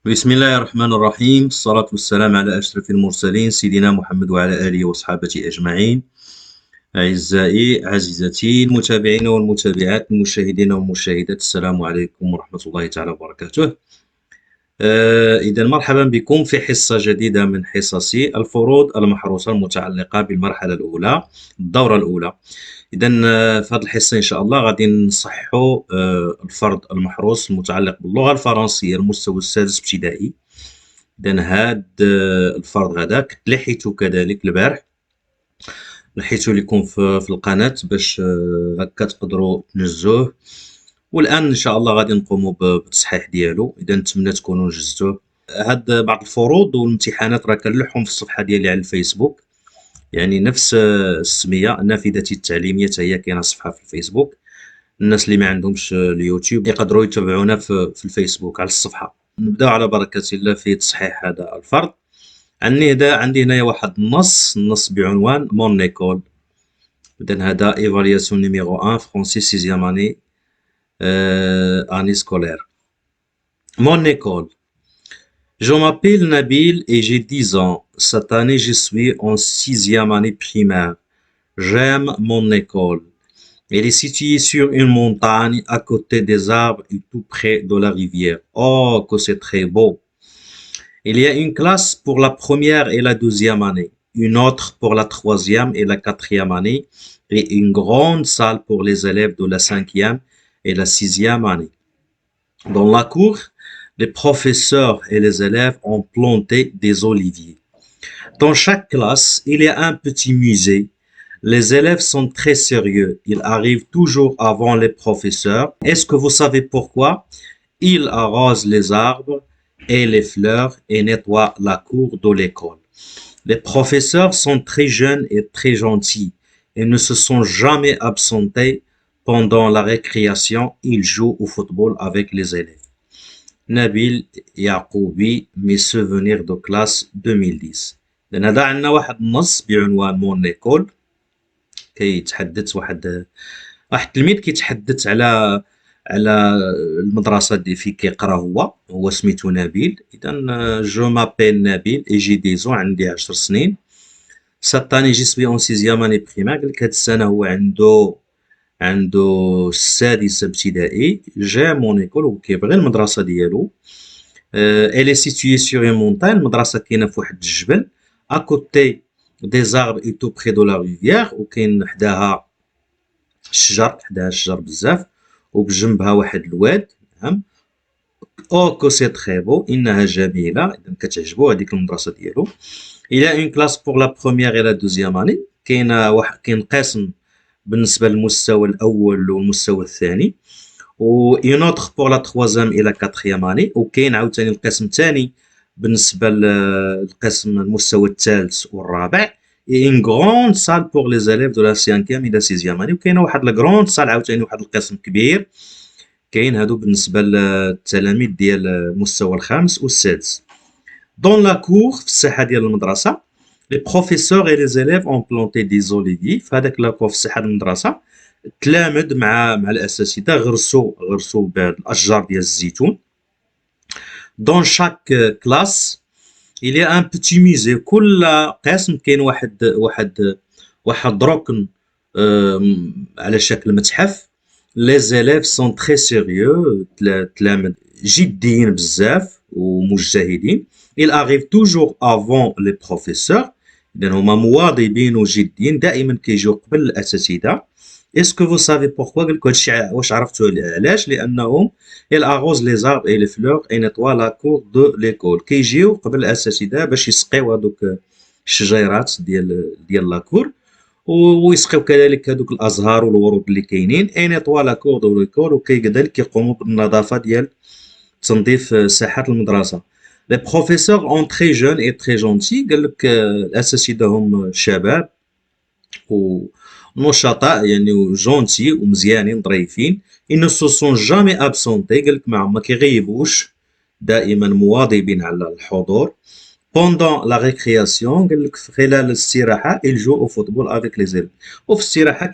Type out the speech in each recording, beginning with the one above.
بسم الله الرحمن الرحيم، الصلاة والسلام على أشرف المرسلين سيدنا محمد وعلى آله وصحابته أجمعين. أعزائي عزيزتي المتابعين والمتابعات المشاهدين والمشاهدات، السلام عليكم ورحمة الله تعالى وبركاته. إذا مرحبا بكم في حصة جديدة من حصص الفروض المحروسة المتعلقة بالمرحلة الأولى، الدورة الأولى. إذا في هذه الحصة إن شاء الله غادي نصححوا الفرض المحروس المتعلق باللغة الفرنسية المستوى السادس ابتدائي. إذا هاد الفرض هذا كنت لحيته كذلك البارح، لحيته لكم في القناة باش هكا تقدروا تنجزوه، والآن إن شاء الله غادي نقوموا بالتصحيح ديالو. إذا نتمنى تكونوا نجزتوه. هاد بعض الفروض والامتحانات راه كنلوحهم في الصفحة ديالي على الفيسبوك، يعني نفس السمية نافذتي التعليمية هي كاينة صفحة في الفيسبوك. الناس اللي ما عندهمش اليوتيوب يقدروا يتابعونا في الفيسبوك على الصفحة. نبداو على بركة الله في تصحيح هذا الفرض. عندي هنايا واحد النص بعنوان مون ايكول. إذن هذا ايفالياسيون نيميرو 1 فرونسي 6e année année scolaire. Mon école. Je m'appelle Nabil et j'ai 10 ans. Cette année, je suis en 6e année primaire. J'aime mon école. Elle est située sur une montagne à côté des arbres et tout près de la rivière. Oh, que c'est très beau. Il y a une classe pour la première et la deuxième année, une autre pour la troisième et la quatrième année, et une grande salle pour les élèves de la cinquième et la sixième année. Dans la cour, les professeurs et les élèves ont planté des oliviers. Dans chaque classe, il y a un petit musée. Les élèves sont très sérieux. Ils arrivent toujours avant les professeurs. Est-ce que vous savez pourquoi? Ils arrosent les arbres et les fleurs et nettoient la cour de l'école. Les professeurs sont très jeunes et très gentils et ne se sont jamais absentés pendant la récréation. Ils jouent au football avec les élèves. Nabil Yaqoubi, mes souvenirs de classe 2010. لأن هذا عندنا واحد النص بعنوان مون ايكول، كيتحدث واحد التلميذ كيتحدث على المدرسة دي في كيقرا هو سميتو نبيل. إذا جو مابيل نبيل اي جي ديزون، عندي 10 سنين. سات اني جي سوي اون 6e اني بريمير، قالك هاد السنة هو عنده السادسة ابتدائي. جا مون ايكول، هو كيبغي المدرسة ديالو. elle est située sur une montagne، المدرسة كاينة في واحد الجبل. à côté des arbres et tout près de la rivière، وكاين حداها الشجر بزاف، وبجنبها واحد الواد. نعم. او كو سي تري بو، انها جميله. اذا كتعجبو هذيك المدرسه ديالو. الى اون كلاس بور لا بروميير اي لا دوزيام اني، كاين قسم بالنسبه للمستوى الاول والمستوى الثاني، و اون اوتر بور لا تروازيام اي لا كاتريام اني، وكاين عاوتاني القسم الثاني بالنسبه للقسم المستوى الثالث والرابع. et une grande salle pour les élèves de la 5e et la 6e année، وكاينه واحد لا grande salle عاوتاني، واحد القسم كبير كاين هادو بالنسبه للتلاميذ ديال المستوى الخامس والسادس. dans la cour، في الساحه ديال المدرسه، les professeurs et les élèves ont planté des oliviers. في هذاك لاكور في الساحه ديال المدرسه التلامذ مع الاساتذه غرسوا بالاشجار ديال الزيتون. dans chaque classe il y a un petit musée. كل قسم كاين واحد ركن على شكل متحف. les élèves sont très sérieux، التلامذ جديين بزاف ومجتهدين. ils arrivent toujours avant les professeurs، إذن هما مواظبين وجديين، دائما كيجيو قبل الأساتذة. est-ce que vous savez pourquoi؟ قالك هادشي واش عرفتوا علاش؟ لأنهم ils arrosent les arbres et les fleurs et nettoient la cour de l'école. كيجيو قبل الأساتذة باش يسقيو هادوك الشجيرات ديال لاكور، ويسقيو كذلك هذوك الازهار والورود اللي كاينين. اي نيطوا لا كور دو ليكول، وكذلك كيقوموا بالنظافه ديال تنظيف ساحات المدرسه. لي بروفيسور اون تري جون اي تري جونتي، قال لك الاساتذه هم شباب ونشطاء يعني جونتي ومزيانين ظريفين. ان سو سون جامي ابسونتي، قال لك ما كيغيبوش، دائما مواظبين على الحضور. Pendant la récréation، قال لك في خلال الاستراحة ils jouent au football avec les élèves، وفي الاستراحة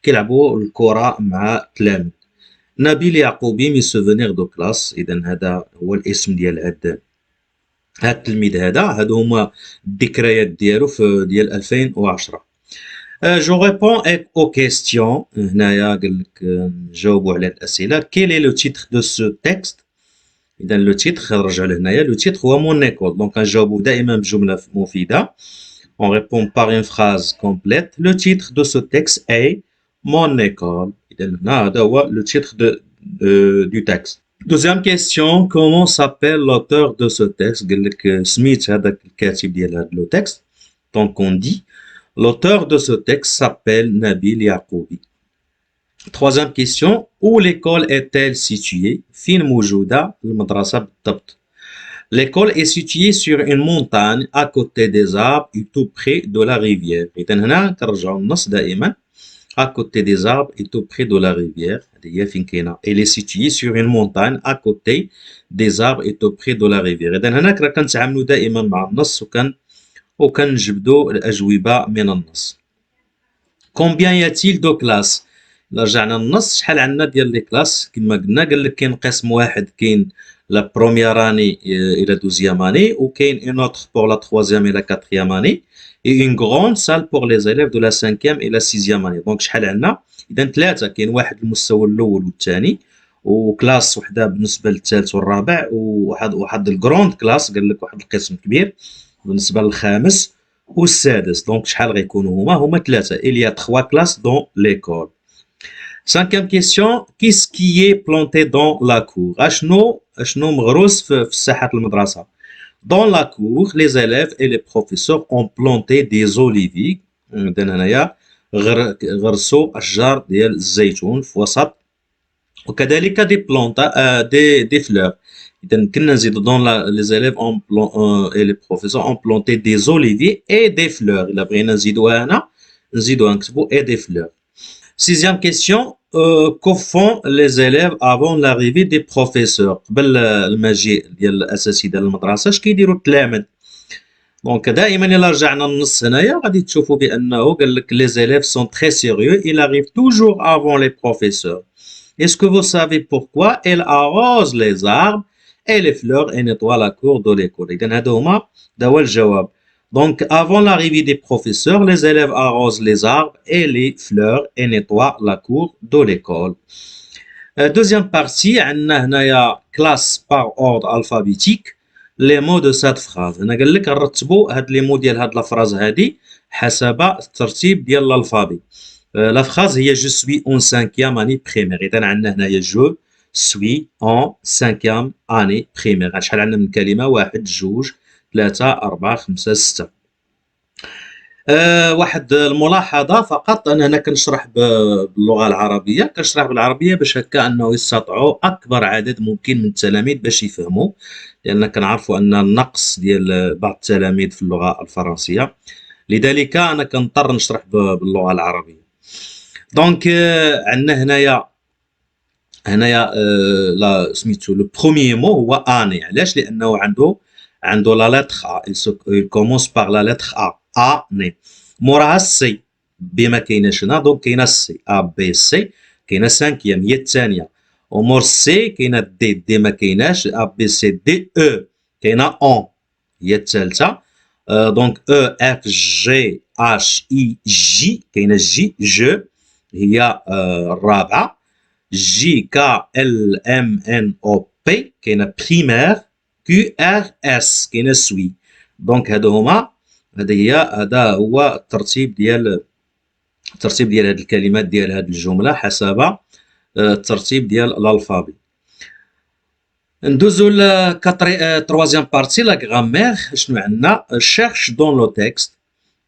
كيلعبوا الكرة مع التلاميذ. نبيل يعقوبي مي سوفونيغ دو كلاس. اذا هذا هو الاسم ديال هاد التلميذ هذا. هادو هما الذكريات ديالو في ديال 2010. جو ريبون او كيستيون. هنايا قال لك نجاوبوا على الاسئله. كيل اي لو تيتر دو سو تيكست. اذا لو تيتر نرجع لهنايا. لو تيتر هو مون ايكول. دونك نجاوبوا دائما بجمله مفيده. On répond par une phrase complète. Le titre de ce texte est Mon école. Le titre du texte. Deuxième question. Comment s'appelle l'auteur de ce texte? Smith هذاك الكاتب ديال هذا le texte. Donc on dit l'auteur de ce texte s'appelle Nabil Yaqoubi. Troisième question. Où l'école est-elle située? فين موجودة المدرسة بالضبط؟ L'école est située sur une montagne à côté des arbres et tout près de la rivière. إذا هنا كنرجعوا للنص دائما. À côté des arbres et tout près de la rivière. هذه هي فين كاينة. Elle est située sur une montagne à côté des arbres et tout près de la rivière. إذا هنا كنتعاملوا دائما مع النص وكنجبدوا الأجوبة من النص. Combien y a-t-il de classes? إلا رجعنا للنص شحال عندنا ديال لي كلاس؟ كما قلنا قال لك كاين قسم واحد كاين لا بروميير اني الى دوزيام اني وكاين اون اوتر بور لا تروازيام الى كاتريام اني اي اون غروند سال بور لي زيليف دو لا سانكيام الى سيزيام اني. دونك شحال عندنا؟ اذا ثلاثه. كاين واحد المستوى الاول والثاني وكلاس وحده بالنسبه للثالث والرابع وواحد الجروند كلاس قال لك واحد القسم كبير بالنسبه للخامس والسادس. دونك شحال غيكونوا هما ثلاثه. il y a 3 classes dans l'école. Cinquième question. Qu'est-ce qui est planté dans la cour? اشنو مغروس في الساحه المدرسه؟ Dans la cour, les élèves et les professeurs ont planté des oliviers. إذا هنايا غرسوا اشجار ديال الزيتون في وسط. وكذلك دي بلانتا دي فلور. إذا كنا نزيدو دون les élèves et les professeurs ont planté des oliviers et des fleurs. إلا بغينا نزيدوها هنا نزيدوها نكتبو et des fleurs. Sixième question. Que font les élèves avant l'arrivée des professeurs? قبل المجيء ديال الاساتذه للمدرسه اش كيديروا التلاميذ؟ دونك دائما الا رجعنا للنص هنايا غادي تشوفوا بانه قال لك les élèves sont très sérieux. Ils arrivent toujours avant les professeurs. Est-ce que vous savez pourquoi? Ils arrosent les arbres et les fleurs et nettoient la cour de l'école. اذا هذا هو الجواب. Donc, avant l'arrivée des professeurs, les élèves arrosent les arbres et les fleurs et nettoient la cour de l'école. Deuxième partie, on a classe par ordre alphabétique. Les mots de cette phrase. On a dit que نرتبوا هاد les mots ديال هاد la phrase هادي حسب الترتيب ديال l'alphabet. La phrase هي je suis en 5e année primaire. إذا عندنا هنايا je suis en 5e année primaire. شحال عندنا من كلمة؟ 1 2 3 4 5 6. واحد الملاحظة فقط. أنا هنا كنشرح باللغة العربية. كنشرح بالعربية باش هكا أنه يستطيعوا أكبر عدد ممكن من التلاميذ باش يفهموا. لأن كنعرفوا أن النقص ديال بعض التلاميذ في اللغة الفرنسية. لذلك أنا كنضطر نشرح باللغة العربية. دونك عندنا هنايا لا سميتو لو بروميير مو هو اني. علاش؟ لأنه عنده لا لتر ا. il commence par la lettre a. اني. موراها السي بي ما كايناش هنا. دونك كاينه السي ا بي سي. كاينه 5 هي الثانيه. ومور سي كاينه دي ما كايناش. ا بي سي دي او كاينه اون هي الثالثه. دونك او اف جي اش اي جي كاينه جي جو هي الرابعه. جي كا ال ام ان او بي كاينه بريمير. كيو ار اس كاينه سوي. دونك هادو هما هذا هو الترتيب ديال هاد الكلمات ديال هاد الجمله حسب الترتيب ديال الالفابي. ندوزو ل troisième partie la grammaire. شنو عندنا؟ cherche dans le texte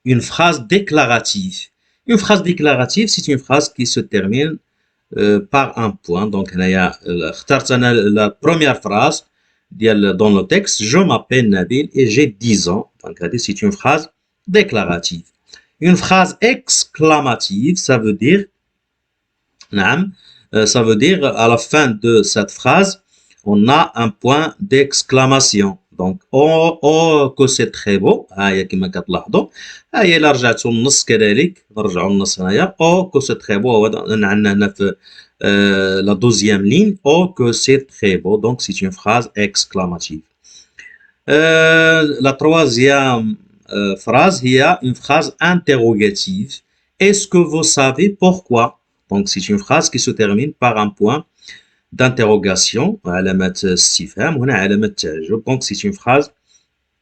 une phrase déclarative. Une phrase déclarative c'est une phrase qui se termine par un point. donc هنايا اخترت انا la première phrase dans le texte. Je m'appelle Nabil et j'ai 10 ans. Donc c'est une phrase déclarative. Une phrase exclamative, ça veut dire à la fin de cette phrase on a un point d'exclamation. donc oh que c'est très beau. هيا كما كتلاحظوا. هيا الا رجعتوا للنص كذلك نرجعوا للنص هنايا oh que c'est très beau. عندنا هنا في la deuxième ligne. Oh, que c'est très beau. Donc, c'est une phrase exclamative. La troisième phrase, il y a une phrase interrogative. Est-ce que vous savez pourquoi? Donc, c'est une phrase qui se termine par un point d'interrogation. علامة استفهام هنا علامة تعجب. Donc, c'est une phrase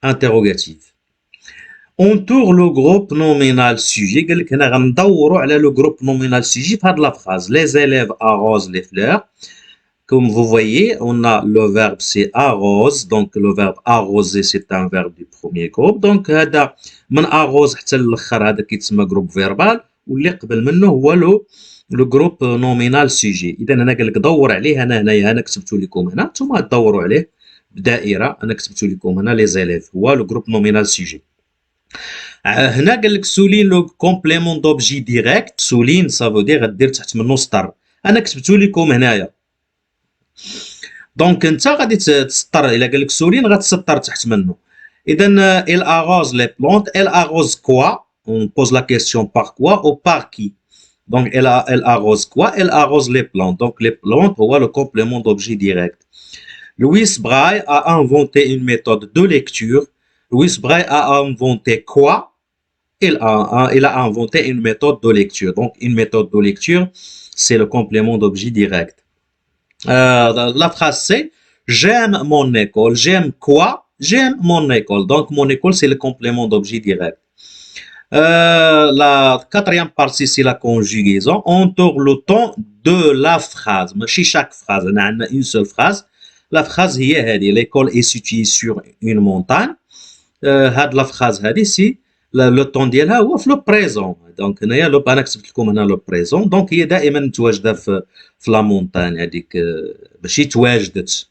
interrogative. Entoure le groupe nominal sujet. قال لك هنا غندوروا على le groupe nominal sujet في هاد la phrase. Les élèves arrosent les fleurs. Comme vous voyez, on a le verbe c'est arrose. Donc le verbe arroser c'est un verbe du premier groupe. Donc هذا من arrose حتى للاخر هذا كيتسمى groupe verbal واللي قبل منه هو لو جروب نومينال سوجي. اذا هنا قال لك دور عليه. هنايا انا كتبت لكم هنا نتوما تدوروا عليه بدائره. انا كتبت لكم هنا لي زيليف هو لو جروب نومينال سوجي. هنا قال لك سولين لو كومبليمون دوبجي ديريكت. سولين سافو دير غدير تحت منه سطر. انا كتبت لكم هنايا. دونك انت غادي تسطر. الا قال لك سولين غتسطر تحت منه. اذا il arrose les plantes. Elle arrose quoi? On pose la question par quoi ou par qui. Donc elle arrose quoi? Elle arrose les plantes. Donc les plantes هو le complément d'objet direct. Louis Braille a inventé une méthode de lecture. Louis Braille a inventé quoi? Il a inventé une méthode de lecture. Donc une méthode de lecture c'est le complément d'objet direct. La phrase c'est j'aime mon école. J'aime quoi? J'aime mon école. Donc mon école c'est le complément d'objet direct. La quatrième partie c'est la conjugaison. Entoure le temps de la phrase. ماشي chaque phrase. On a une seule phrase. La phrase هي هذه. L'école est située sur une montagne. هاد la phrase هذه سي لو طون ديالها هو في لو بريزون. دونك هنايا لو انا كتبت لكم هنا لو بريزون. دونك هي دائما متواجده في لا مونتان هذيك ماشي تواجدت.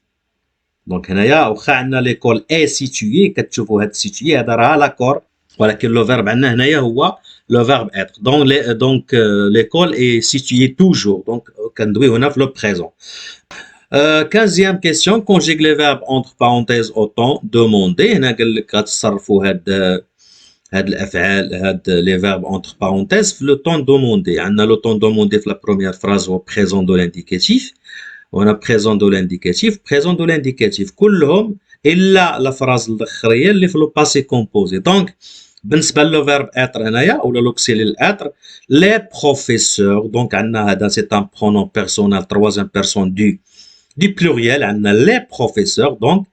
دونك هنايا واخا عندنا ليكول اي سيتوي كتشوفوا هاد سيتوي هذا راه لاكور ولكن لو فيرب عندنا هنايا هو لو فيرب اتر. دونك ليكول اي سيتوي توجور. دونك كندوي هنا في لو بريزون. 15e question conjugue les verbes entre parenthèses au temps demandé. هنا قال لك غتصرفوا هاد الافعال هاد لي فيرب اونتر بارونتيز في لو طون دوموندي. عندنا لو طون دوموندي في لا بروميير فراز هو بريزون دو لانديكاتيف. وهنا بريزون دو لانديكاتيف. بريزون دو لانديكاتيف كلهم الا لا فراز الاخريه اللي في لو باسي كومبوزي. دونك بالنسبه لو فيرب اتر هنايا ولا لوكسيلي الاتر لي بروفيسور. دونك عندنا هذا سي ان برونون بيرسونيل تروازيام بيرسون du pluriel. عندنا les professeurs. Donc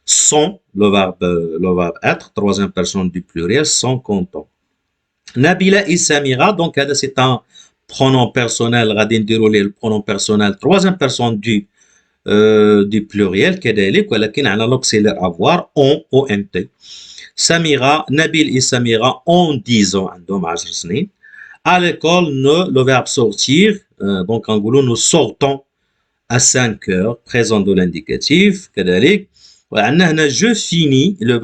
sont le verbe être troisième personne du pluriel sont contents. Nabila et Samira. Donc هذا c'est un pronom personnel. غادي نديروا ليه le pronom personnel troisième personne du pluriel كذلك ولكن على l'auxiliaire avoir ont. Samira, Nabil et Samira ont 10 ans. عندهم 10 سنين. À l'école le verbe sortir. Donc en gros nous sortons à 5 heures. Présent de l'indicatif كذلك. وعندنا هنا je finis le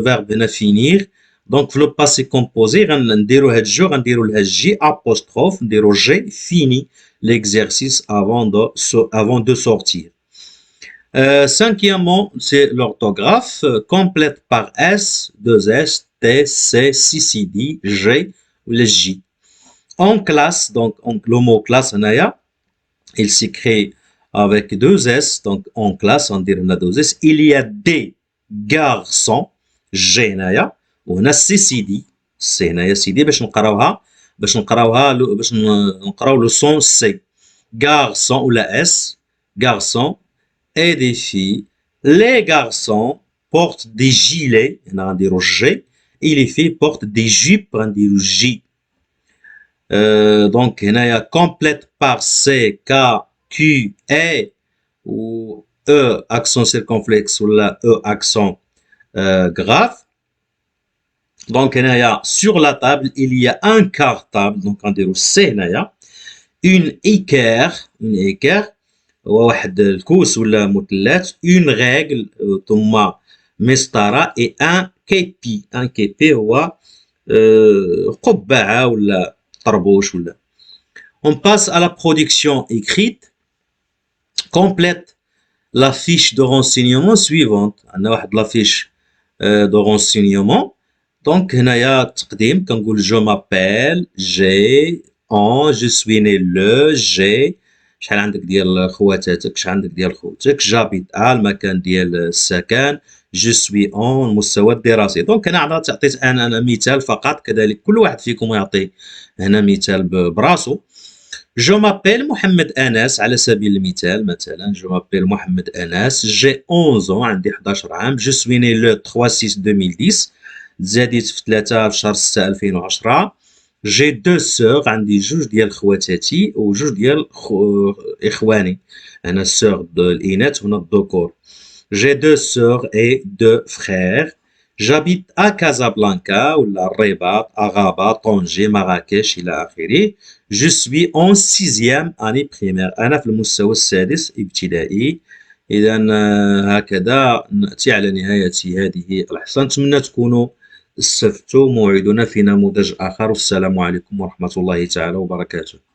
verbe هنا finir. donc في le passé composé غنديروا هاد جو غنديروا لها جي apostrophe نديروا j'ai fini l'exercice avant de sortir. Cinquièmement c'est l'orthographe. Complète par S, 2S, T, C, CCD, G ou le J. En classe. donc le mot classe هنايا il s'écrit avec 2 S. donc en classe on dit 2 S. il y a des garçons. G هنايا وهنا سي سي دي. سي هنايا سي دي باش نقراوها باش نقراو لو سون سي. garçon ولا اس garçon et des filles. les garçons portent des gilets. هنا غنديرو G et les filles portent des jupes غنديرو J. donc هنايا complète par C, K, Q, E ou E accent circonflexe ou la E accent grave. donc هنايا sur la table il y a un cartable. donc غنديرو C هنايا. une équerre هو واحد الكوس ولا مثلث. une règle ثم مسطرة et un képi هو قبعة ولا طربوش ولا. on passe à la production écrite. complète la fiche de renseignement suivante. عندنا واحد la fiche de renseignement. donc هنايا التقديم كنقول je m'appelle, j'ai, je suis né le, j'ai, شحال عندك ديال خواتاتك، شحال عندك ديال خوتك، جابيت المكان ديال السكن، جو سوي اون المستوى الدراسي. دونك انا عطيت انا مثال فقط، كذلك كل واحد فيكم يعطي هنا مثال براسو. جو مابيل محمد انس على سبيل المثال، مثلا جو مابيل محمد انس، جي 11 عندي 11 عام، جو سوي ني لو 3 6 2010، تزاديت في 3 في شهر 6 2010. جي دو سور، عندي جوج ديال خواتاتي وجوج ديال اخواني، هنا السور الاناث وهنا الذكور. J'ai deux sœurs et deux frères. J'habite à Casablanca ولا الرباط، أغابة، طنجة، مراكش إلى آخره. Je suis en 6e année primaire. أنا في المستوى السادس ابتدائي. إذا هكذا نأتي على نهاية هذه الحصة. نتمنى تكونوا استفدتوا. موعدنا في نموذج آخر، والسلام عليكم ورحمة الله تعالى وبركاته.